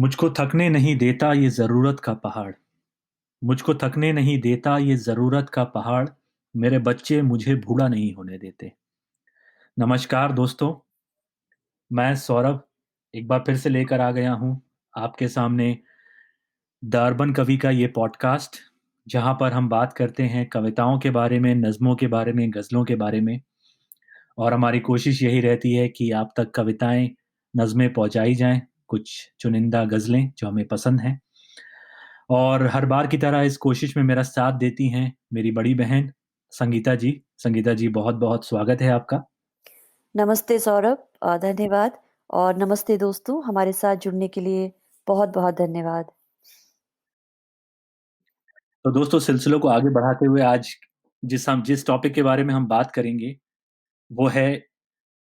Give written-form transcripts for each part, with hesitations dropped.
मुझको थकने नहीं देता ये ज़रूरत का पहाड़। मुझको थकने नहीं देता ये ज़रूरत का पहाड़। मेरे बच्चे मुझे बूढ़ा नहीं होने देते। नमस्कार दोस्तों, मैं सौरभ एक बार फिर से लेकर आ गया हूँ आपके सामने द अर्बन कवि का ये पॉडकास्ट, जहाँ पर हम बात करते हैं कविताओं के बारे में, नज़्मों के बारे में, गज़लों के बारे में। और हमारी कोशिश यही रहती है कि आप तक कविताएं, नज़्में पहुँचाई जाएं, कुछ चुनिंदा गज़लें जो हमें पसंद हैं। और हर बार की तरह इस कोशिश में मेरा साथ देती हैं मेरी बड़ी बहन संगीता जी। संगीता जी, बहुत बहुत स्वागत है आपका। नमस्ते सौरभ, धन्यवाद। और नमस्ते दोस्तों, हमारे साथ जुड़ने के लिए बहुत-बहुत धन्यवाद। तो दोस्तों, सिलसिलों को आगे बढ़ाते हुए आज जिस टॉपिक के बारे में हम बात करेंगे वो है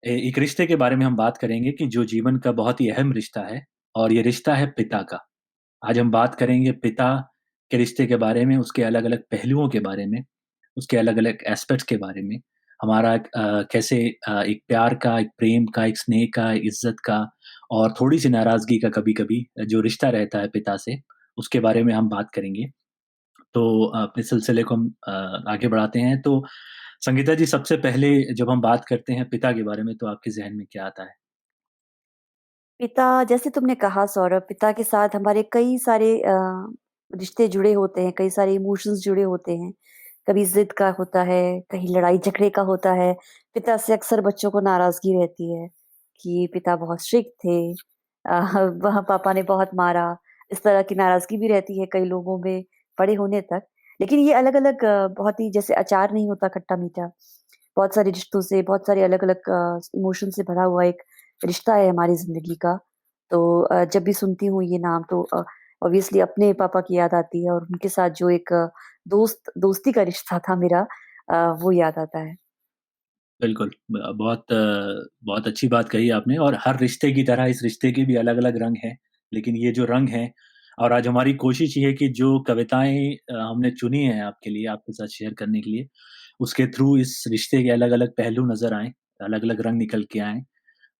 एक रिश्ते के बारे में हम बात करेंगे कि जो जीवन का बहुत ही अहम रिश्ता है, और ये रिश्ता है पिता का। आज हम बात करेंगे पिता के रिश्ते के बारे में, उसके अलग-अलग पहलुओं के बारे में, उसके अलग-अलग एस्पेक्ट्स के बारे में। हमारा कैसे एक प्यार का, एक प्रेम का, एक स्नेह का, इज़्ज़त का और थोड़ी-सी नाराज़गी का कभी-कभी जो रिश्ता रहता है पिता से, उसके बारे में हम बात करेंगे। तो अपने सिलसिले को हम आगे बढ़ाते हैं। तो संगीता जी, सबसे पहले जब हम बात करते हैं पिता के बारे में, तो आपके ज़हन में क्या आता है? पिता, जैसे तुमने कहा सौरभ, पिता के साथ हमारे कई सारे रिश्ते जुड़े होते हैं, कई सारे इमोशंस जुड़े होते हैं। कभी ज़िद का होता है, कहीं लड़ाई-झगड़े का होता है। पिता से अक्सर बच्चों को नाराज़गी रहती है कि पिता बहुत स्ट्रिक्ट थे, वहाँ पापा ने बहुत मारा। इस तरह की नाराज़गी भी रहती है कई लोगों में बड़े होने तक। लेकिन ये अलग-अलग बहुत ही जैसे अचार नहीं होता खट्टा-मीठा, बहुत सारे रिश्तों से, बहुत सारे अलग-अलग इमोशन से भरा हुआ एक रिश्ता है हमारी ज़िंदगी का। तो जब भी सुनती हूँ ये नाम तो ऑब्वियसली अपने पापा की याद आती है और उनके साथ जो एक दोस्ती का रिश्ता था मेरा, वो याद आता है। बिल्कुल, बहुत अच्छी बात कही आपने। और हर रिश्ते की तरह इस रिश्ते के भी अलग-अलग रंग हैं। लेकिन ये जो रंग हैं, और आज हमारी कोशिश ये है कि जो कविताएँ हमने चुनी हैं आपके लिए, आपके साथ शेयर करने के लिए, उसके थ्रू इस रिश्ते के अलग-अलग पहलू नज़र आएँ, अलग-अलग रंग निकल के आएँ।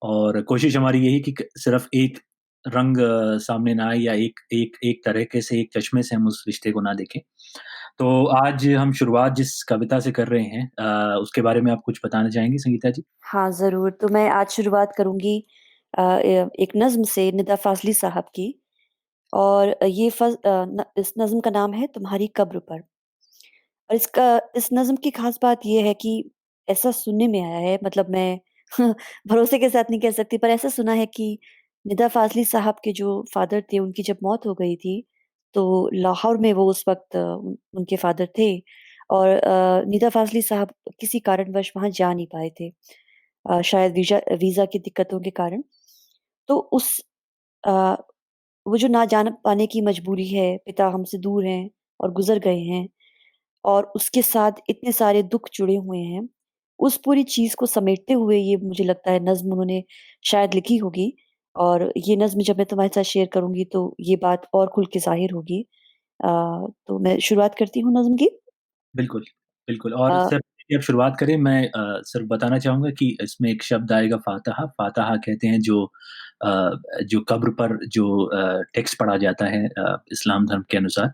और कोशिश हमारी यही कि सिर्फ एक रंग सामने ना आए, या एक एक एक तरीके से, एक चश्मे से हम उस रिश्ते को ना देखें। तो आज हम शुरुआत जिस कविता से कर रहे हैं, उसके बारे में आप कुछ बताना चाहेंगी संगीता जी? हाँ, ज़रूर। तो मैं आज शुरुआत करूँगी एक नज़्म से निदा फ़ाज़ली साहब की। और ये इस नज़्म का नाम है तुम्हारी कब्र पर। और इस नज़्म की ख़ास बात ये है कि ऐसा सुनने में आया है, मतलब मैं भरोसे के साथ नहीं कह सकती, पर ऐसा सुना है कि निदा फ़ाज़ली साहब के जो फ़ादर थे, उनकी जब मौत हो गई थी, तो लाहौर में वो उस वक़्त उनके फ़ादर थे। और निदा फ़ाज़ली साहब किसी कारणवश वहाँ जा नहीं पाए थे। शायद वीज़ा की दिक्कतों के कारण। तो अ, वो जो ना जान पाने की मजबूरी है, पिता हमसे दूर हैं और गुज़र गए हैं, और उसके साथ इतने सारे दुःख जुड़े हुए हैं, उस पूरी चीज़ को समेटते हुए ये मुझे लगता है नज़्म उन्होंने शायद लिखी होगी। और ये नज़्म जब मैं तुम्हारे साथ शेयर करूँगी तो ये बात और खुल के ज़ाहिर होगी। अ, तो मैं शुरुआत करती हूँ नज़्म की। बिल्कुल, बिल्कुल। अ, और इससे पहले कि आप शुरुआत करें, मैं सिर्फ़ बताना चाहूँगा कि इसमें एक शब्द आएगा फ़ातहा। फ़ातहा कहते हैं जो कब्र पर जो टेक्स्ट पढ़ा जाता है इस्लाम धर्म के अनुसार,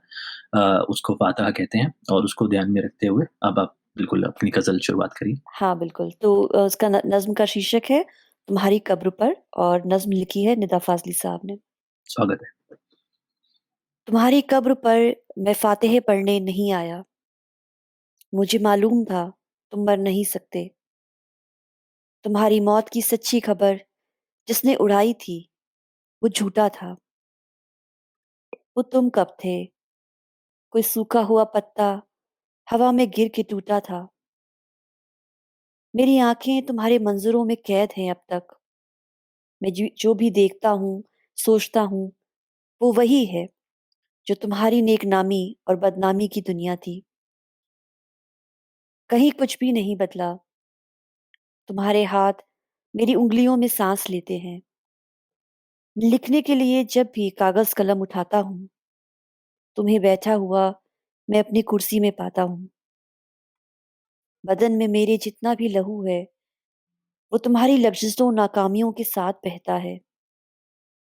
उसको फ़ातहा कहते हैं। और उसको ध्यान में रखते हुए अब आप बिल्कुल अपनी ग़ज़ल शुरुआत करिए। हाँ, बिल्कुल। तो उसका नज़्म का शीर्षक है तुम्हारी कब्र पर, और नज़्म लिखी है निदा फ़ाज़ली साहब ने। स्वागत है। तुम्हारी कब्र पर मैं फ़ातिहे पढ़ने नहीं आया। मुझे मालूम था तुम मर नहीं सकते। तुम्हारी मौत की सच्ची खबर जिसने उड़ाई थी, वो झूठा था। वो तुम कब थे? कोई सूखा हुआ पत्ता हवा में गिर के टूटा था। मेरी आँखें तुम्हारे मंज़रों में कैद हैं अब तक। मैं जो भी देखता हूँ, सोचता हूँ, वो वही है जो तुम्हारी नेकनामी और बदनामी की दुनिया थी। कहीं कुछ भी नहीं बदला। तुम्हारे हाथ मेरी उँगलियों में साँस लेते हैं। लिखने के लिए जब भी कागज़ कलम उठाता हूँ, तुम्हें बैठा हुआ मैं अपनी कुर्सी में पाता हूँ। बदन में मेरे जितना भी लहू है, वो तुम्हारी लफ्ज़ों नाकामियों के साथ बहता है।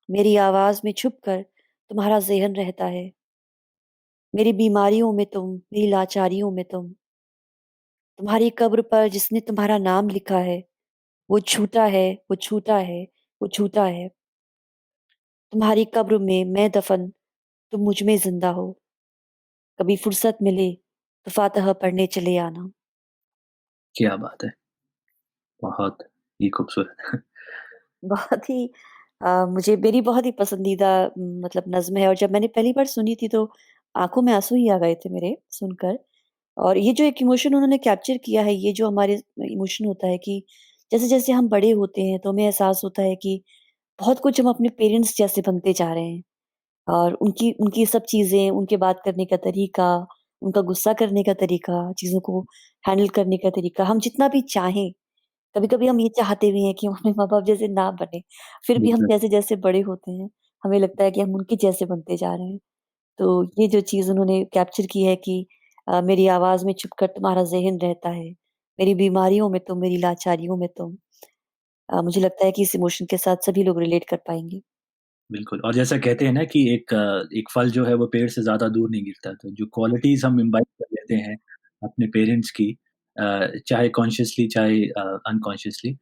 मेरी आवाज़ में छुपकर तुम्हारा ज़ेहन रहता है। मेरी बीमारियों में तुम, मेरी लाचारियों में तुम। तुम्हारी कब्र पर जिसने तुम्हारा नाम लिखा है, वो झूठा है, वो झूठा है, वो झूठा है। तुम्हारी कब्र में मैं दफन, तुम मुझ में ज़िंदा हो। कभी फुर्सत मिले तो फातिहा पढ़ने चले आना। क्या बात है! बहुत ही खूबसूरत। बहुत ही मुझे मेरी बहुत ही पसंदीदा मतलब नज़्म है और जब मैंने पहली बार सुनी थी तो आँखों में आँसू ही आ गए थे मेरे सुनकर। और ये जो एक इमोशन उन्होंने कैप्चर किया है, ये जो हमारे इमोशन होता है कि जैसे-जैसे हम बड़े होते हैं तो हमें एहसास होता है कि बहुत कुछ हम अपने पेरेंट्स जैसे बनते जा रहे हैं। और उनकी उनकी सब चीज़ें, उनके बात करने का तरीका, उनका गुस्सा करने का तरीका, चीज़ों को हैंडल करने का तरीका, हम जितना भी चाहें, कभी-कभी हम ये चाहते भी हैं कि हम अपने माँ-बाप जैसे ना बनें, फिर भी हम बिल्कुल, जैसे-जैसे बड़े होते हैं, हमें लगता है कि हम उनके जैसे बनते जा रहे हैं। तो ये जो चीज़ उन्होंने कैप्चर की है कि मेरी आवाज़ में छुपकर तुम्हारा ज़ेहन रहता है, मेरी बीमारियों में तुम, मेरी लाचारियों में तुम। मुझे लगता है कि इस इमोशन के साथ सभी लोग रिलेट कर पाएँगे। बिल्कुल और जैसा कहते हैं ना कि एक फल जो है वो पेड़ से ज़्यादा दूर नहीं गिरता, तो जो क्वालिटीज़ हम इम्बाइब कर लेते हैं अपने पेरेंट्स की चाहे कॉन्शियसली चाहे अनकॉन्शियसली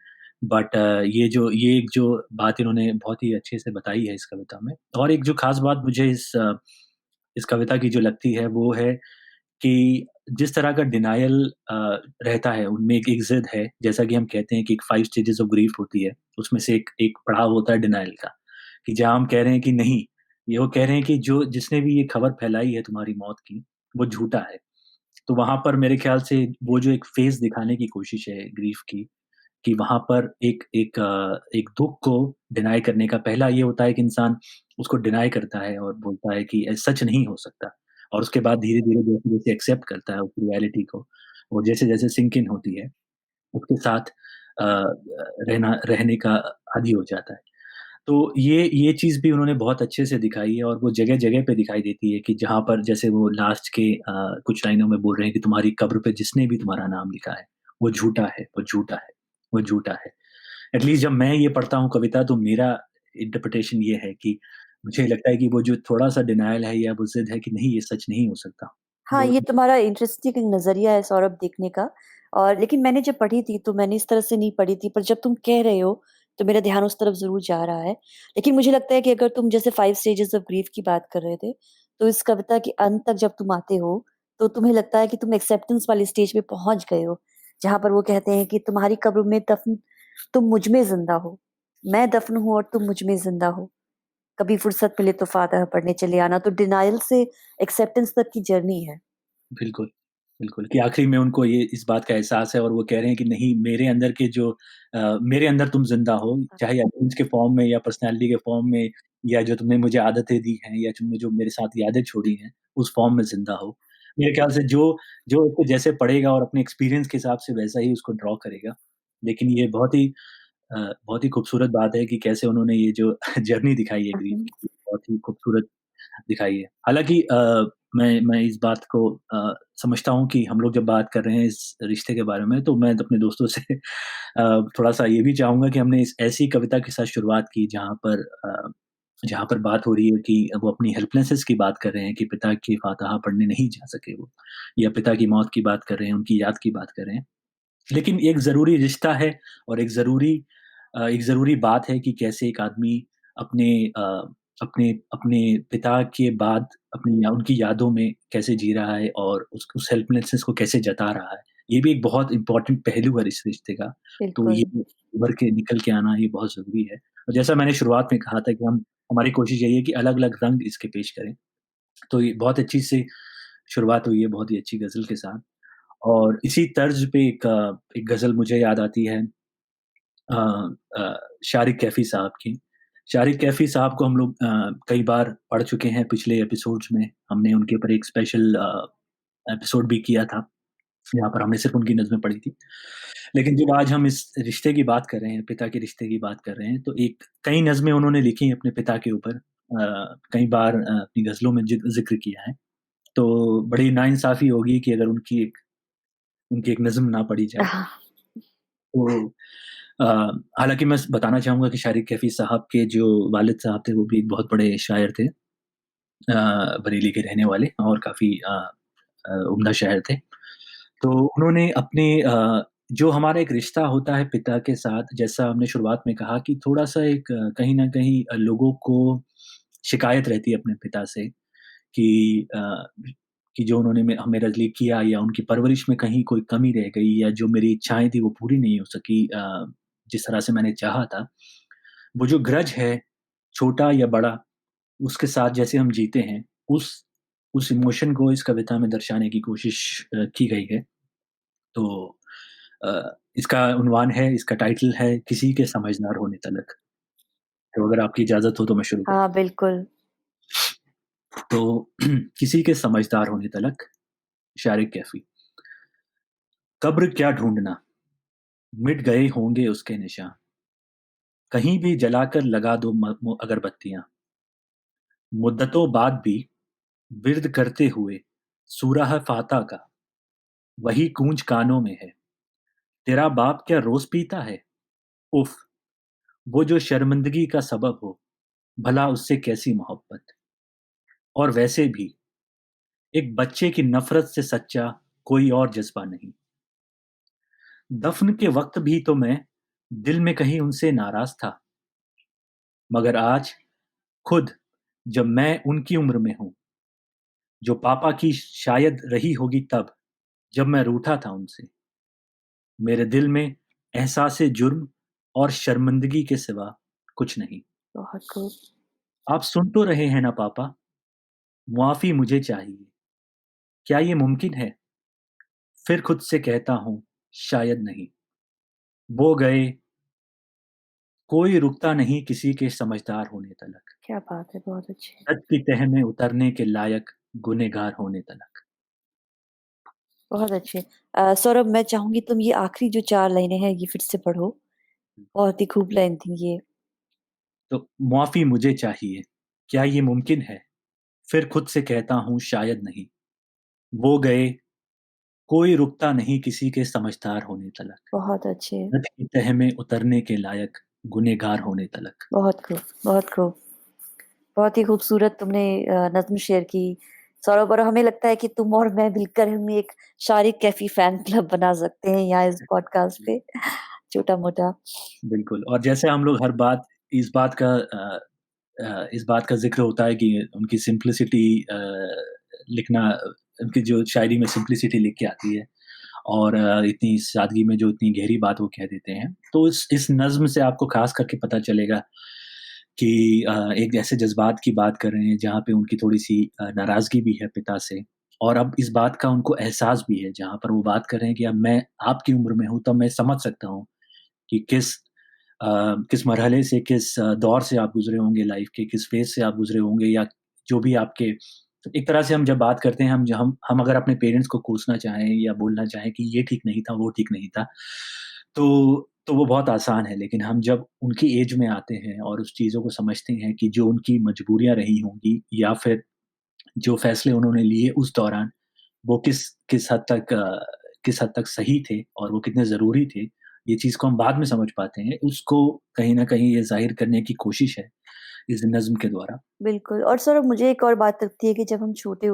बट ये एक जो बात इन्होंने बहुत ही अच्छे से बताई है इस कविता में और एक जो ख़ास बात मुझे इस कविता की जो लगती है वो है कि जिस तरह का डिनायल रहता है, उनमें एक एक ज़िद है, जैसा कि हम कहते हैं कि एक 5 स्टेजेस ऑफ ग्रीफ होती है, उसमें से एक एक पड़ाव होता है डिनायल का, कि जहाँ हम कह रहे हैं कि नहीं, ये वो कह रहे हैं कि जो जिसने भी ये खबर फैलाई है तुम्हारी मौत की, वो झूठा है। तो वहाँ पर मेरे ख़्याल से वो जो एक फ़ेज़ दिखाने की कोशिश है ग्रीफ की, कि वहाँ पर एक दुःख को डिनाई करने का पहला ये होता है कि इंसान उसको डिनाई करता है और बोलता है कि सच नहीं हो सकता और उसके बाद धीरे-धीरे जैसे-जैसे एक्सेप्ट करता है उस रियलिटी को और जैसे-जैसे सिंक इन होती है, उसके साथ रहने का आदी हो जाता है। तो ये चीज़ भी उन्होंने बहुत अच्छे से दिखाई है और वो जगह-जगह पे दिखाई देती है कि जहाँ पर जैसे वो लास्ट के कुछ लाइनों में बोल रहे हैं कि तुम्हारी कब्र पे जिसने भी तुम्हारा नाम लिखा है, वो झूठा है, वो झूठा है, वो झूठा है। एटलीस्ट जब मैं ये पढ़ता हूँ कविता तो मेरा इंटरप्रिटेशन ये है कि मुझे लगता है कि वो जो थोड़ा-सा डिनायल है या वो ज़िद है कि नहीं ये सच नहीं हो सकता। हाँ, वो ये तुम्हारा इंटरेस्टिंग नज़रिया है सौरभ देखने का और लेकिन मैंने जब पढ़ी थी तो मैंने इस तरह से नहीं पढ़ी थी, पर जब तुम कह रहे हो, तो मेरा ध्यान उस तरफ ज़रूर जा रहा है। लेकिन मुझे लगता है कि अगर तुम जैसे 5 स्टेजेस ऑफ ग्रीफ की बात कर रहे थे, तो इस कविता के अंत तक जब तुम आते हो, तो तुम्हें लगता है कि तुम एक्सेप्टेंस वाली स्टेज पे पहुँच गए हो, जहाँ पर वो कहते हैं कि तुम्हारी कब्र में दफ़न तुम मुझ में ज़िंदा हो। मैं दफ़न हूँ और तुम मुझ में ज़िंदा हो। कभी फुर्सत मिले तो फातिहा पढ़ने चले आना। तो डिनायल से एक्सेप्टेंस तक की जर्नी है। बिल्कुल, बिल्कुल, कि आखिरी में उनको ये इस बात का एहसास है और वो कह रहे हैं कि नहीं मेरे अंदर के जो मेरे अंदर तुम ज़िंदा हो, चाहे एटम्स के फ़ॉर्म में या पर्सनैलिटी के फ़ॉर्म में या जो तुमने मुझे आदतें दी हैं या तुमने जो मेरे साथ यादें छोड़ी हैं, उस फ़ॉर्म में ज़िंदा हो। मेरे ख़्याल से जो जो उसको जैसे पढ़ेगा और अपने एक्सपीरियंस के हिसाब से वैसा ही उसको ड्रॉ करेगा। लेकिन ये बहुत ही खूबसूरत बात है कि कैसे उन्होंने ये जो जर्नी दिखाई है हुँ, ग्रीफ़ हुँ। की, बहुत ही खूबसूरत दिखाई है। हालाँकि मैं इस बात को समझता हूँ कि हम लोग जब बात कर रहे हैं इस रिश्ते के बारे में, तो मैं अपने दोस्तों से थोड़ा-सा ये भी चाहूँगा कि हमने इस ऐसी कविता के साथ शुरुआत की जहाँ पर बात हो रही है कि वो अपनी हेल्पलेसनेस की बात कर रहे हैं कि पिता की फातहा पढ़ने नहीं जा सके वो, या पिता की मौत की बात कर रहे हैं, उनकी याद की बात कर रहे हैं। लेकिन एक ज़रूरी रिश्ता है और एक ज़रूरी बात है कि कैसे एक आदमी अपने अ, अपने अपने पिता के बाद अपनी या उनकी यादों में कैसे जी रहा है और उस हेल्पलेसनेस को कैसे जता रहा है। ये भी एक बहुत इम्पोर्टेंट पहलू है इस रिश्ते का। तो ये बिल्कुल। उभर के निकल के आना ये बहुत ज़रूरी है। और जैसा मैंने शुरुआत में कहा था कि हम हमारी कोशिश यही है कि अलग-अलग रंग इसके पेश करें। तो ये बहुत अच्छी सी शुरुआत हुई है बहुत ही अच्छी गज़ल के साथ। और इसी तर्ज पे एक गज़ल मुझे याद आती है अ शारिक कैफ़ी साहब की। शारिक कैफ़ी साहब को हम लोग कई बार पढ़ चुके हैं पिछले एपिसोड्स में। हमने उनके ऊपर एक स्पेशल एपिसोड भी किया था, जहाँ पर हमने सिर्फ़ उनकी नज़्में पढ़ी थी। लेकिन जब आज हम इस रिश्ते की बात कर रहे हैं, पिता के रिश्ते की बात कर रहे हैं, तो एक कई नज़्में उन्होंने लिखी हैं अपने पिता के ऊपर। कई बार अपनी गज़लों में ज़िक्र किया है। तो बड़ी नाइंसाफ़ी होगी कि अगर उनकी एक नज़्म ना पढ़ी जाए। हाँ, तो अ, हालाँकि मैं स बताना चाहूँगा कि शारिक कैफ़ी साहब के जो वालिद साहब थे, वो भी एक बहुत बड़े शायर थे, बरेली के रहने वाले और काफ़ी उम्दा शायर थे। तो उन्होंने अपने जो हमारा एक रिश्ता होता है पिता के साथ, जैसा हमने शुरुआत में कहा कि थोड़ा-सा एक कहीं न कहीं लोगों को शिकायत रहती है अपने पिता से कि कि जो उन्होंने मेरे लिए किया या उनकी परवरिश में कहीं कोई कमी रह गई या जो मेरी इच्छाएँ थी वो पूरी नहीं हो सकी जिस तरह से मैंने चाहा था। वो जो ग्रज है, छोटा या बड़ा, उसके साथ जैसे हम जीते हैं, उस उस इमोशन को इस कविता में दर्शाने की कोशिश की गई है। तो इसका उन्वान है, इसका टाइटल है किसी के समझदार होने तलक। तो अगर आपकी इजाज़त हो तो मैं शुरू करूँ। हाँ, बिल्कुल। तो किसी के समझदार होने तलक, शारिक कैफ़ी। कब्र क्या ढूँढना, मिट गए होंगे उसके निशान, कहीं भी जलाकर लगा दो अगरबत्तियाँ, मुद्दतों बाद भी विर्द करते हुए सूरह फाता का वही गूंज कानों में है। तेरा बाप क्या रोज़ पीता है? उफ़! वो जो शर्मिंदगी का सबब हो, भला उससे कैसी मोहब्बत। और वैसे भी एक बच्चे की नफ़रत से सच्चा कोई और जज़्बा नहीं। दफ़्न के वक़्त भी तो मैं दिल में कहीं उनसे नाराज़ था, मगर आज खुद जब मैं उनकी उम्र में हूँ, जो पापा की शायद रही होगी तब, जब मैं रूठा था उनसे, मेरे दिल में एहसास-ए जुर्म और शर्मिंदगी के सिवा कुछ नहीं। बहुत खूब। आप सुन तो रहे हैं ना पापा? मुआफ़ी मुझे चाहिए। क्या ये मुमकिन है? फिर खुद से कहता हूँ, शायद नहीं। वो गए, कोई रुकता नहीं किसी के समझदार होने तलक। क्या बात है, बहुत अच्छे। सच की तह में उतरने के लायक गुनहगार होने तलक। बहुत अच्छे। सौरभ, मैं चाहूँगी तुम ये आखिरी जो 4 लाइनें हैं ये फिर से पढ़ो। बहुत ही खूब लाइन थी ये। तो मुआफ़ी मुझे चाहिए, क्या ये मुमकिन है? फिर खुद से कहता हूँ शायद नहीं। वो गए, कोई रुकता नहीं किसी के समझदार होने तलक। बहुत अच्छे। सच की तह में उतरने के लायक गुनहगार होने तलक। बहुत खूब, बहुत खूब। बहुत ही खूबसूरत तुमने नज़्म शेयर की। सौरभ, और हमें लगता है कि तुम और मैं मिलकर हम एक शारिक कैफ़ी फैन क्लब बना सकते हैं यहाँ इस पॉडकास्ट पे, छोटा-मोटा। बिल्कुल और जैसे हम लोग हर बात इस बात का इस बात का ज़िक्र होता है कि उनकी सिम्प्लिसिटी लिखना उनकी जो शायरी में सिम्प्लिसिटी लिख के आती है और इतनी सादगी में जो इतनी गहरी बात वो कह देते हैं। तो इस नज़्म से आपको ख़ास करके पता चलेगा कि एक ऐसे जज़्बात की बात कर रहे हैं जहाँ पे उनकी थोड़ी-सी नाराज़गी भी है पिता से और अब इस बात का उनको एहसास भी है, जहाँ पर वो बात कर रहे हैं कि अब मैं आपकी उम्र में हूँ, तब मैं समझ सकता हूँ कि किस मरहले से, किस दौर से आप गुज़रे होंगे लाइफ़ के, किस फ़ेज़ से आप गुज़रे होंगे या जो भी आपके एक तरह से हम जब बात करते हैं, हम अगर अपने पेरेंट्स को कोसना चाहें या बोलना चाहें कि ये ठीक नहीं था, वो ठीक नहीं था, तो वो बहुत आसान है। लेकिन हम जब उनकी ऐज में आते हैं और उस चीज़ों को समझते हैं कि जो उनकी मजबूरियाँ रही होंगी या फिर जो फ़ैसले उन्होंने लिए उस दौरान, वो किस हद तक सही थे और वो कितने ज़रूरी थे, ये चीज़ को हम बाद में समझ पाते हैं। उसको कहीं न कहीं ये ज़ाहिर करने की कोशिश है, इस नज़्म के द्वारा। बिल्कुल। और सौरभ, मुझे एक और बात लगती है कि जब हम छोटे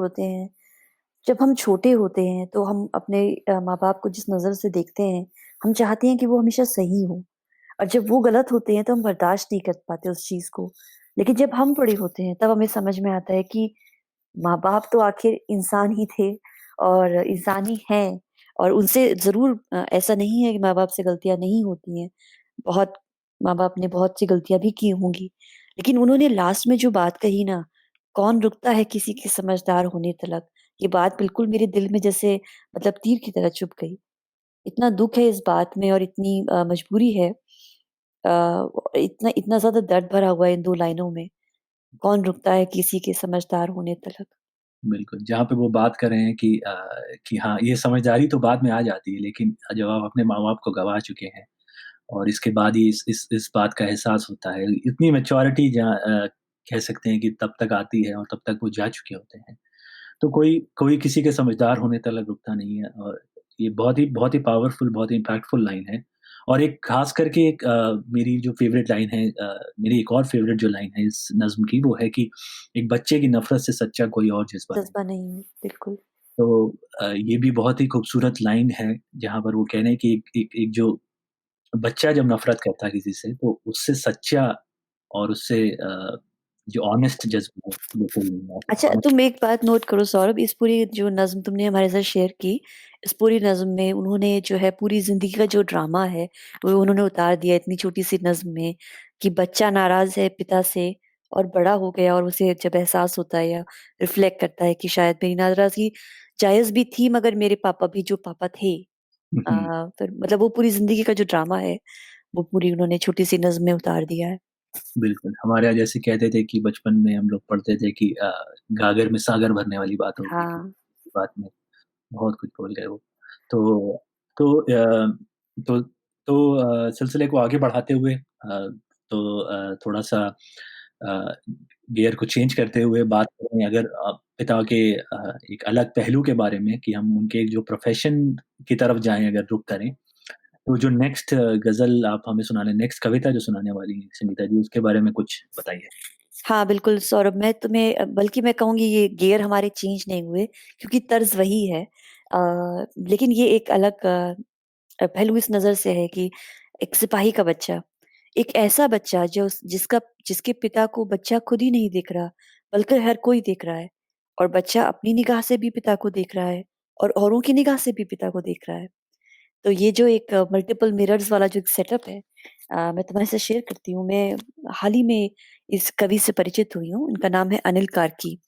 होते हैं तो हम अपने माँ-बाप को जिस नज़र से देखते हैं, हम चाहते हैं कि वो हमेशा सही हों। और जब वो गलत होते हैं तो हम बर्दाश्त नहीं कर पाते उस चीज़ को। लेकिन जब हम बड़े होते हैं तब हमें समझ में आता है कि माँ-बाप तो आखिर इंसान ही थे और इंसान ही हैं, और उनसे ज़रूर ऐसा नहीं है कि माँ-बाप से गलतियाँ नहीं होती हैं। बहुत माँ-बाप ने बहुत सी गलतियाँ भी की होंगी। लेकिन उन्होंने लास्ट में जो बात कही ना, कौन रुकता है किसी के समझदार होने तलक, ये बात बिल्कुल मेरे दिल में जैसे मतलब तीर की तरह चुभ गई। इतना दुःख है इस बात में और इतनी मजबूरी है, इतना इतना ज़्यादा दर्द भरा हुआ है इन 2 लाइनों में। कौन रुकता है किसी के समझदार होने तलक। बिल्कुल, जहाँ पे वो बात कर रहे हैं कि हाँ, ये समझदारी तो बाद में आ जाती है, लेकिन जब आप अपने माँ-बाप को गँवा चुके हैं और इसके बाद ही इस बात का एहसास होता है। इतनी मैच्योरिटी कह सकते हैं कि तब तक आती है और तब तक वो जा चुके होते हैं। तो कोई कोई किसी के समझदार होने तक रुकता नहीं है और ये बहुत ही पावरफुल, बहुत ही इम्पैक्टफुल लाइन है और एक ख़ास करके एक मेरी जो फ़ेवरेट लाइन है मेरी एक और फ़ेवरेट जो लाइन है इस नज़्म की वो है कि एक बच्चे की नफ़रत से सच्चा कोई और जज़्बा नहीं। जज़्बा नहीं है, बिल्कुल। तो ये भी बहुत ही खूबसूरत लाइन है जहाँ पर वो कह रहे हैं कि एक एक एक जो बच्चा जब नफ़रत करता है किसी से तो उससे सच्चा और उससे जो ऑनेस्ट जज़्बा है बिल्कुल नहीं आता। अच्छा, ऑनेस्ट तुम एक बात नोट करो सौरभ, इस पूरी जो नज़्म तुमने हमारे साथ शेयर की, इस पूरी नज़्म में उन्होंने जो है पूरी ज़िंदगी का जो ड्रामा है, वो उन्होंने उतार दिया इतनी छोटी-सी नज़्म में कि बच्चा नाराज़ है पिता से और बड़ा हो गया और उसे जब एहसास होता है या रिफ्लेक्ट करता है कि शायद मेरी नाराज़गी जायज़ भी थी मगर मेरे पापा भी जो पापा थे। हुँ, फिर मतलब वो पूरी ज़िंदगी का जो ड्रामा है, वो पूरी उन्होंने छोटी-सी नज़्म में उतार दिया है। बिल्कुल। हमारे यहाँ जैसे कहते थे कि बचपन में हम लोग पढ़ते थे कि गागर में सागर भरने वाली बात होगी कि हाँ। बात में बहुत कुछ बोल गए वो। तो तो तो सिलसिले को आगे बढ़ाते हुए थोड़ा-सा अ, गियर को चेंज करते हुए बात करें अगर पिता के एक अलग पहलू के बारे में कि हम उनके एक जो प्रोफ़ेशन की तरफ जाएँ अगर रुख करें, तो जो नेक्स्ट गज़ल आप हमें सुनाने नेक्स्ट कविता जो सुनाने वाली हैं संगीता जी, उसके बारे में कुछ बताइए? हाँ, बिल्कुल सौरभ, मैं तुम्हें बल्कि मैं कहूँगी ये गियर हमारे चेंज नहीं हुए क्योंकि तर्ज़ वही है। लेकिन ये एक अलग पहलू इस नज़र से है कि एक सिपाही का बच्चा, एक ऐसा बच्चा जिसके पिता को बच्चा खुद ही नहीं देख रहा, बल्कि हर कोई देख रहा है और बच्चा अपनी निगाह से भी पिता को देख रहा है और औरों की निगाह से भी पिता को देख रहा है। तो ये जो एक मल्टीपल मिरर्स वाला जो एक सेटअप है मैं तुम्हारे साथ शेयर करती हूँ। मैं हाल ही में इस कवि से परिचित हुई हूँ। इनका नाम है अनिल कार्की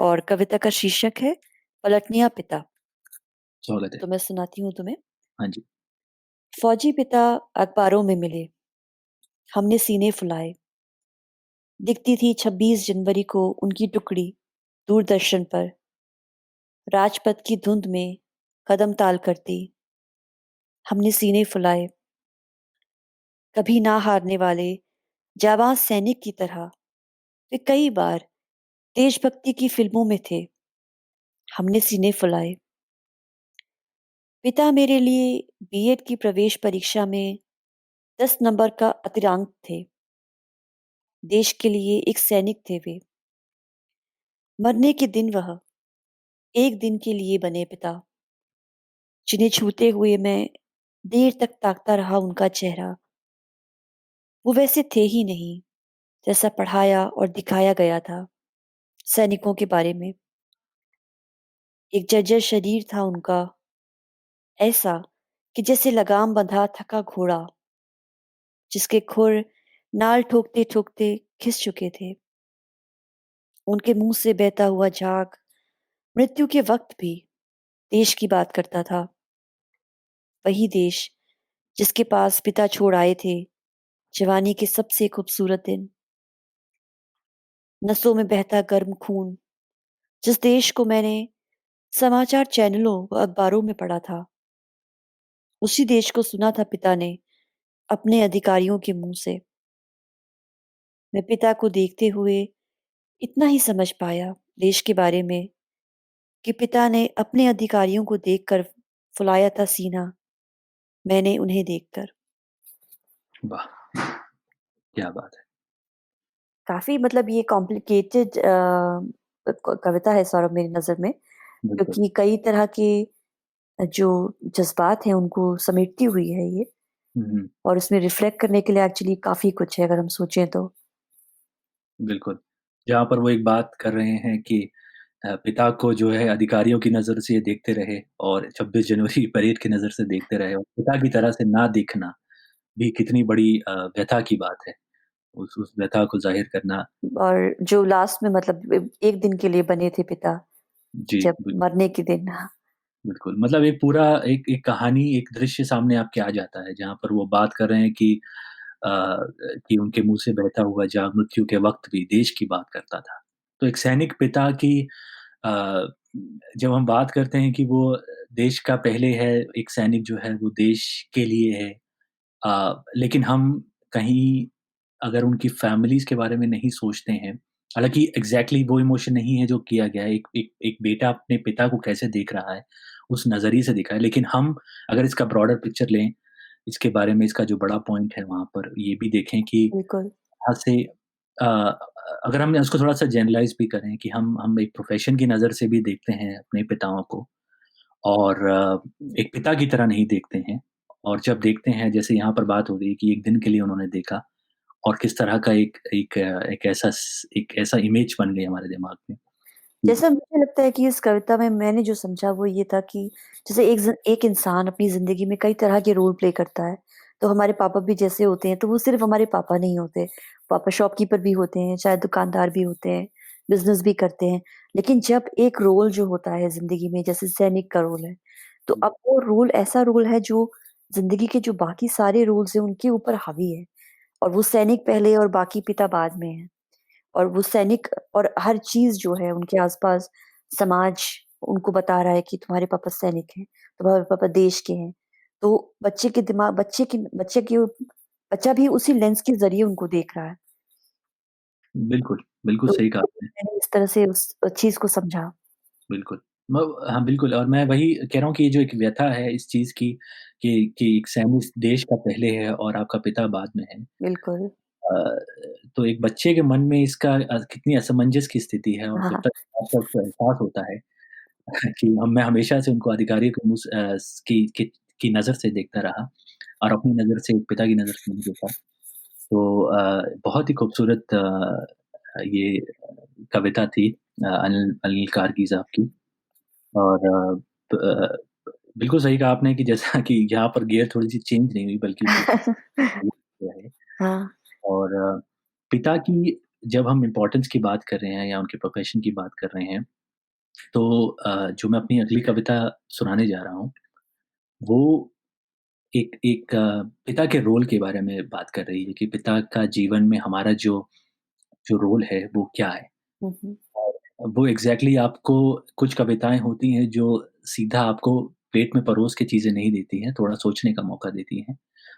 और कविता का शीर्षक है पलटनिया पिता। स्वागत है। तो मैं सुनाती हूँ तुम्हें। हाँ जी। फौजी पिता अखबारों में मिले, हमने सीने फुलाए। दिखती थी 26 जनवरी को उनकी टुकड़ी दूरदर्शन पर, राजपथ की धुंध में कदम ताल करती। हमने सीने फुलाए। कभी ना हारने वाले जाबाज सैनिक की तरह वे कई बार देशभक्ति की फिल्मों में थे। हमने सीने फुलाए। पिता मेरे लिए बीएड की प्रवेश परीक्षा में 10 नंबर का अतिरांक थे। देश के लिए एक सैनिक थे वे। मरने के दिन वह एक दिन के लिए बने पिता, जिन्हें छूते हुए मैं देर तक ताकता रहा उनका चेहरा। वो वैसे थे ही नहीं जैसा पढ़ाया और दिखाया गया था सैनिकों के बारे में। एक जर्जर शरीर था उनका, ऐसा कि जैसे लगाम बंधा थका घोड़ा जिसके खुर नाल ठोकते ठोकते खिस चुके थे। उनके मुंह से बहता हुआ झाग मृत्यु के वक्त भी देश की बात करता था। वही देश जिसके पास पिता छोड़ आए थे जवानी के सबसे खूबसूरत दिन। नसों में बहता गर्म खून, जिस देश को मैंने समाचार चैनलों व अखबारों में पढ़ा था, उसी देश को सुना था पिता ने अपने अधिकारियों के मुंह से। मैं पिता को देखते हुए इतना ही समझ पाया देश के बारे में कि पिता ने अपने अधिकारियों को देखकर फुलाया था सीना, मैंने उन्हें देखकर। वाह! क्या बात है। काफी मतलब ये कॉम्प्लिकेटेड कविता है सौरभ मेरी नजर में, बिल्कुल। क्योंकि कई तरह के जो जज्बात हैं उनको समेटती हुई है ये हुँ, हुँ। और उसमें रिफ्लेक्ट करने के लिए एक्चुअली काफी कुछ है अगर हम सोचें तो। बिल्कुल। जहाँ पर वो एक बात कर रहे हैं कि पिता को जो है अधिकारियों की नज़र से ये देखते रहे और 26 जनवरी परेड की नज़र से देखते रहे और पिता की तरह से ना देखना भी कितनी बड़ी व्यथा की बात है। उस व्यथा को ज़ाहिर करना और जो लास्ट में मतलब एक दिन के लिए बने थे पिता, जी, जब बिल्कुल, मरने के दिन। हाँ, बिल्कुल। मतलब एक पूरा एक एक कहानी, एक दृश्य सामने आपके आ जाता है, जहाँ पर वो बात कर रहे हैं अ, कि उनके मुँह से बहता हुआ जहाँ मृत्यु के वक़्त भी देश की बात करता था। तो एक सैनिक पिता की अ, जब हम बात करते हैं कि वो देश का पहले है, एक सैनिक जो है वो देश के लिए है लेकिन हम कहीं अगर उनकी फैमिलीज़ के बारे में नहीं सोचते हैं, हालाँकि एग्ज़ैक्टली वो इमोशन नहीं है जो किया गया है, एक एक एक बेटा अपने पिता को कैसे देख रहा है, उस नज़रिए से देखा है। लेकिन हम अगर इसका ब्रॉडर पिक्चर लें, इसके बारे में इसका जो बड़ा पॉइंट है वहाँ पर ये भी देखें कि बिल्कुल। यहाँ से अगर हम उसको थोड़ा-सा जनरलाइज़ भी करें कि हम एक प्रोफ़ेशन की नज़र से भी देखते हैं अपने पिताओं को और एक पिता की तरह नहीं देखते हैं और जब देखते हैं जैसे यहाँ पर बात हो रही है कि एक दिन के लिए उन्होंने देखा और किस तरह का एक ऐसा इमेज बन गई हमारे दिमाग में। जैसा मुझे लगता है कि इस कविता में मैंने जो समझा वो ये था कि जैसे एक इंसान अपनी ज़िंदगी में कई तरह के रोल प्ले करता है। तो हमारे पापा भी जैसे होते हैं, तो वो सिर्फ़ हमारे पापा नहीं होते। पापा शॉपकीपर भी होते हैं, शायद दुकानदार भी होते हैं, बिज़नेस भी करते हैं। लेकिन जब एक रोल जो होता है ज़िंदगी में जैसे सैनिक का रोल है, तो अब वो रोल ऐसा रोल है जो ज़िंदगी के जो बाकी सारे रोल्स हैं उनके ऊपर हावी है और वो सैनिक पहले और बाकी पिता बाद में हैं। और वो सैनिक और हर चीज़ जो है उनके आस-पास समाज उनको बता रहा है कि तुम्हारे पापा सैनिक हैं, तुम्हारे पापा देश के हैं। तो बच्चा भी उसी लेंस के ज़रिए उनको देख रहा है। बिल्कुल, बिल्कुल तो सही कहा आपने। मैंने इस तरह से उस चीज़ को समझा। बिल्कुल। म हाँ, बिल्कुल और मैं वही कह रहा हूँ कि ये जो एक व्यथा है इस चीज़ की कि एक सैनिक देश का पहले है और आपका पिता बाद में है। बिल्कुल। तो एक बच्चे के मन में इसका कितनी असमंजस की स्थिति है और हाँ, जब हाँ। तक आपको उसको एहसास होता है कि मैं हमेशा से उनको अधिकारी को की नज़र से देखता रहा और अपनी नज़र से पिता की नज़र से नहीं देखा। तो बहुत ही खूबसूरत ये कविता थी अनिल अनिल कारगी साहब की और बिल्कुल सही कहा आपने कि जैसा कि यहाँ पर गियर थोड़ी-सी चेंज नहीं हुई बल्कि पिता हुआ है हाँ, और पिता की जब हम इम्पोर्टेंस की बात कर रहे हैं या उनके प्रोफ़ेशन की बात कर रहे हैं, तो जो मैं अपनी अगली कविता सुनाने जा रहा हूँ, वो एक एक पिता के रोल के बारे में बात कर रही है कि पिता का जीवन में हमारा जो जो रोल है, वो क्या है? हुँ, हुँ। वो एग्ज़ैक्टली आपको कुछ कविताएँ होती हैं जो सीधा आपको प्लेट में परोस के चीज़ें नहीं देती हैं, थोड़ा सोचने का मौका देती हैं।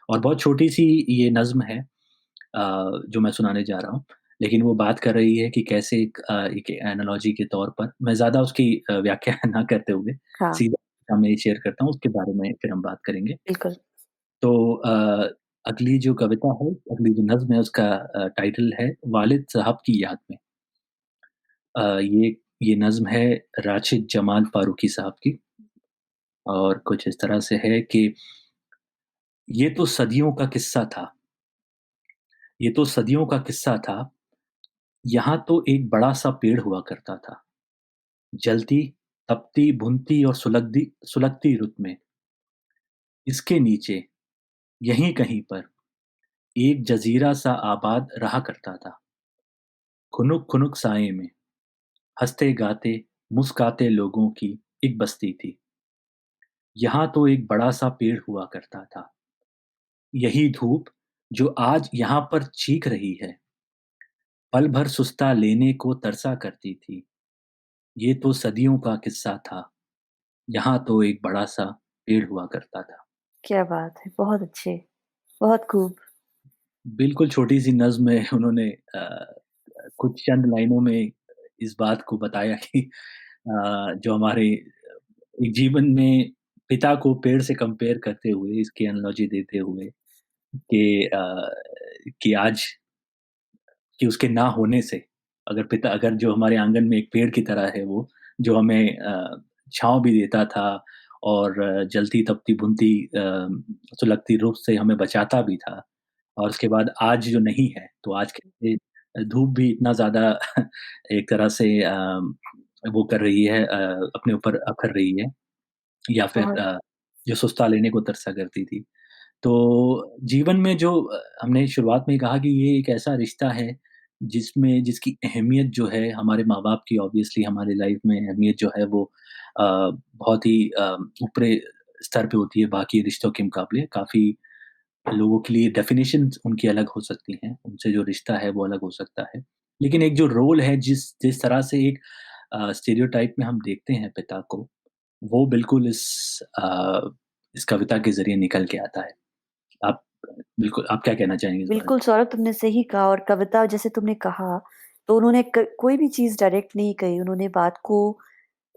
और बहुत छोटी-सी ये नज़्म है जो मैं सुनाने जा रहा हूँ। लेकिन वो बात कर रही है कि कैसे एक एनालॉजी के तौर पर मैं ज़्यादा उसकी व्याख्या ना करते हुए हाँ, सीधा मैं ये शेयर करता हूँ, उसके बारे में फिर हम बात करेंगे। बिल्कुल। तो अगली जो कविता है, अगली जो नज़्म है उसका टाइटल है वालिद साहब की याद में। ये नज़्म है राशिद जमाल फारूकी साहब की और कुछ इस तरह से है कि ये तो सदियों का किस्सा था, ये तो सदियों का किस्सा था, यहाँ तो एक बड़ा-सा पेड़ हुआ करता था। जलती, तपती, भुनती और सुलगती रुत में, इसके नीचे, यहीं कहीं पर, एक जज़ीरा-सा आबाद रहा करता था। खुनुक-खुनुक साए में, हँसते-गाते, मुस्कुराते लोगों की एक बस्ती थी। यहाँ तो एक बड़ा-सा पेड़ हुआ करता था। यही धूप, जो आज यहाँ पर चीख रही है, पल भर सुस्ता लेने को तरसा करती थी। ये तो सदियों का किस्सा था, यहाँ तो एक बड़ा-सा पेड़ हुआ करता था। क्या बात है! बहुत अच्छे, बहुत खूब। बिल्कुल छोटी-सी नज़्म में उन्होंने कुछ चंद लाइनों में इस बात को बताया कि जो हमारे एक जीवन में पिता को पेड़ से कंपेयर करते हुए, इसकी एनालॉजी देते हुए कि आज कि उसके ना होने से अगर जो हमारे आँगन में एक पेड़ की तरह है वो, जो हमें छाँव भी देता था और जलती-तपती, भुनती सुलगती रूप से हमें बचाता भी था और उसके बाद आज जो नहीं है, तो आज कैसे धूप भी इतना ज़्यादा एक तरह से वो कर रही है अपने ऊपर अखर रही है या फिर बहुत जो सुस्ता लेने को तरसा करती थी। तो जीवन में जो हमने शुरुआत में ही कहा कि ये एक ऐसा रिश्ता है, जिसकी अहमियत जो है हमारे माँ-बाप की ऑब्वियसली हमारी लाइफ़ में अहमियत जो है वो बहुत ही ऊपरे स्तर पे होती है बाकी रिश्तों के मुकाबले। काफ़ी लोगों के लिए डेफ़िनिशन्स उनकी अलग हो सकती हैं, उनसे जो रिश्ता है वो अलग हो सकता है। लेकिन एक जो रोल है जिस जिस तरह से एक स्टीरियोटाइप में हम देखते हैं पिता को, वो बिल्कुल इस कविता के ज़रिए निकल के आता है। आप बिल्कुल, आप क्या कहना चाहेंगे इस बारे में? बिल्कुल सौरभ तुमने सही कहा और कविता जैसे तुमने कहा, तो उन्होंने क कोई भी चीज़ डायरेक्ट नहीं कही, उन्होंने बात को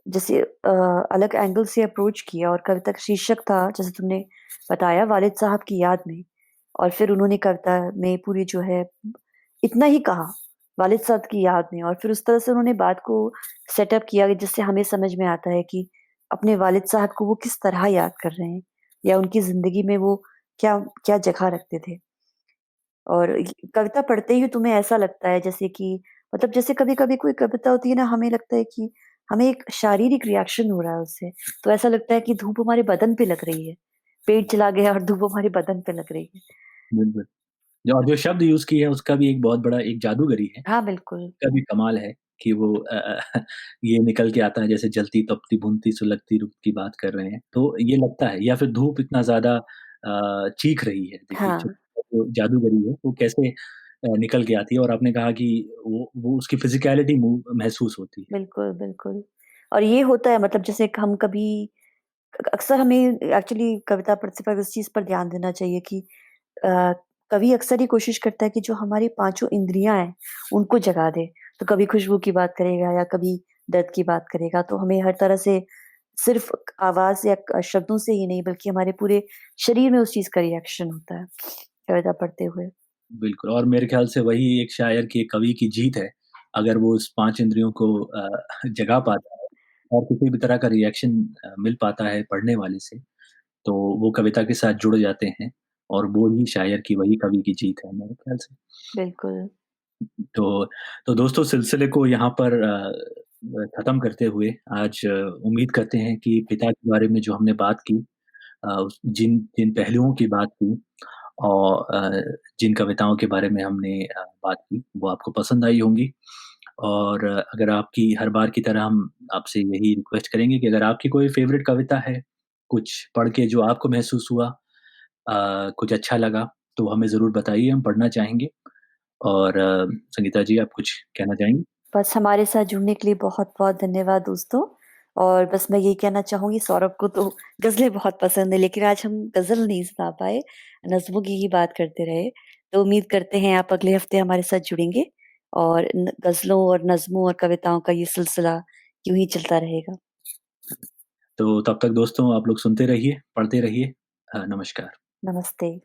जैसे अलग एंगल से अप्रोच किया और कविता का शीर्षक था जैसे तुमने बताया वालिद साहब की याद में। और फिर उन्होंने कविता में पूरी जो है इतना ही कहा वालिद साहब की याद में, और फिर उस तरह से उन्होंने बात को सेटअप किया कि जिससे हमें समझ में आता है कि अपने वालिद साहब को वो किस तरह याद कर रहे हैं, या उनकी जिंदगी में वो क्या क्या जगह रखते थे। और कविता पढ़ते ही तुम्हें ऐसा लगता है जैसे कि मतलब जैसे कभी-कभी कोई कविता होती है ना, हमें लगता है कि हमें एक शारीरिक रिएक्शन हो रहा है उससे। तो ऐसा लगता है कि धूप हमारे बदन पे लग रही है। पेड़ चला गया और धूप हमारे बदन पे लग रही है। बिल्कुल। जो शब्द यूज़ किए हैं उसका भी एक बहुत बड़ा एक जादूगरी है। हाँ, बिल्कुल। का भी कमाल है कि वो ये निकल के आता है जैसे जलती, तपती, भूनती, सुलगती रुख की बात कर रहे हैं। तो ये लगता है या फिर धूप इतना ज़्यादा चीख रही है। देखिए जो हाँ, जो जादूगरी है वो कैसे निकल के आती है और आपने कहा कि वो उसकी फ़िज़िकैलिटी महसूस होती है। बिल्कुल, बिल्कुल। और ये होता है मतलब जैसे हम कभी अक्सर हमें एक्चुअली कविता पढ़ते वक़्त इस चीज़ पर ध्यान देना चाहिए कि अ, कवि अक्सर ये कोशिश करता है कि जो हमारी पाँचों इंद्रियाँ हैं, उनको जगा दे। तो कभी खुशबू की बात करेगा या कभी दर्द की बात करेगा, तो हमें हर तरह से सिर्फ़ आवाज़ या शब्दों से ही नहीं बल्कि हमारे पूरे शरीर में उस चीज़ का रिएक्शन होता है, कविता पढ़ते हुए। बिल्कुल और मेरे ख़्याल से वही एक शायर की, कवि की जीत है, अगर वो उस 5 इंद्रियों को जगा पाता है और किसी भी तरह का रिएक्शन मिल पाता है पढ़ने वाले से, तो वो कविता के साथ जुड़ जाते हैं और वो ही शायर की, वही कवि की जीत है मेरे ख़्याल से। बिल्कुल। तो तो दोस्तों सिलसिले को यहाँ पर ख़त्म करते हुए आज उम्मीद करते हैं कि पिता के बारे में जो हमने बात की जिन जिन पहलुओं की बात की और जिन कविताओं के बारे में हमने बात की, वो आपको पसंद आई होंगी। और अगर आपकी हर बार की तरह हम आपसे यही रिक्वेस्ट करेंगे कि अगर आपकी कोई फ़ेवरेट कविता है, कुछ पढ़ के जो आपको महसूस हुआ कुछ अच्छा लगा, तो हमें ज़रूर बताइए, हम पढ़ना चाहेंगे। और संगीता जी आप कुछ कहना चाहेंगी? बस हमारे साथ जुड़ने के लिए बहुत-बहुत धन्यवाद दोस्तों। और बस मैं यही कहना चाहूँगी, सौरभ को तो गज़लें बहुत पसंद है, लेकिन आज हम गज़ल नहीं सुना पाए, नज़्मों की ही बात करते रहे। तो उम्मीद करते हैं आप अगले हफ्ते हमारे साथ जुड़ेंगे और न गज़लों और नज़्मों और कविताओं का ये सिलसिला यूँ ही चलता रहेगा। तो तब तक दोस्तों आप लोग सुनते रहिए, पढ़ते रहिए। नमस्कार। नमस्ते।